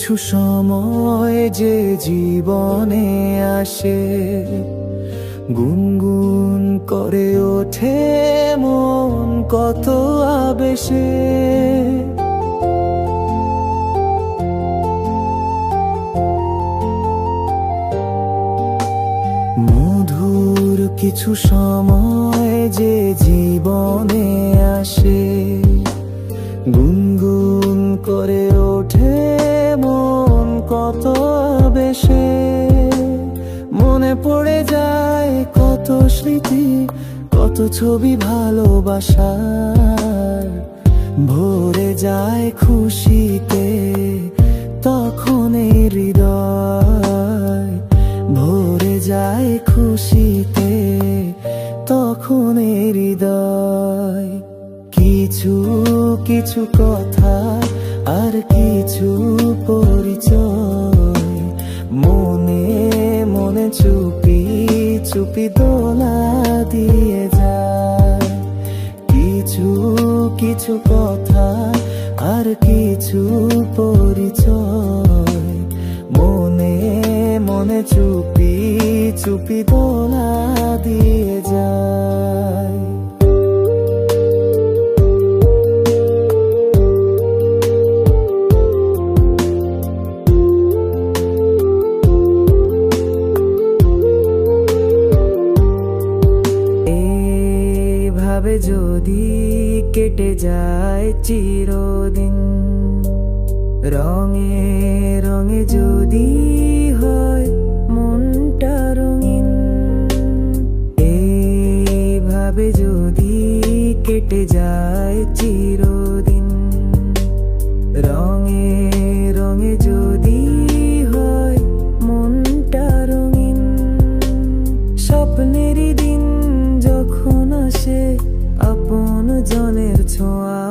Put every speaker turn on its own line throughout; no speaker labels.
কিছু সময় যে জীবনে আসে, গুনগুন করে ওঠে মন কত আবেশে। মধুর কিছু সময় যে জীবনে আসে, গুনগুন করে ওঠে মন কত আবেশে। মনে পড়ে যায় কত স্মৃতি, কত ছবি ভালোবাসার। ভরে যায় খুশিতে তখন এই হৃদয়, ভরে যায় খুশিতে তখন এই হৃদয়। কিছু কিছু কথা আর কিছু পরিচয়, মনে মনে চুপি চুপি দোলা দিয়ে যায়। কিছু কিছু কথা আর কিছু পরিচয়, মনে মনে চুপি চুপি দোলা দিয়ে যায়। এভাবে যদি কেটে যায় চিরদিন, রঙে রঙে যদি হয় মনটা রঙিন। এইভাবে যদি কেটে যায় চিরদিন, রঙে রঙে যদি হয় মনটা রঙিন। স্বপ্নেরই দিন যখন আসে আপন জনের ছোঁয়া,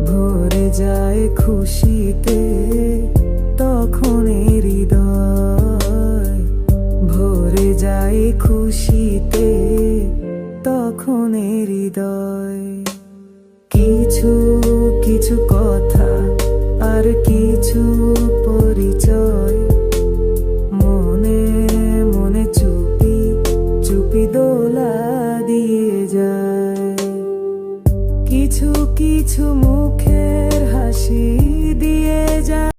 ভরে যায় খুশিতে তখন এই হৃদয়, ভরে যায় খুশিতে তখন এই হৃদয়। কিছু কিছু কথা আর কিছু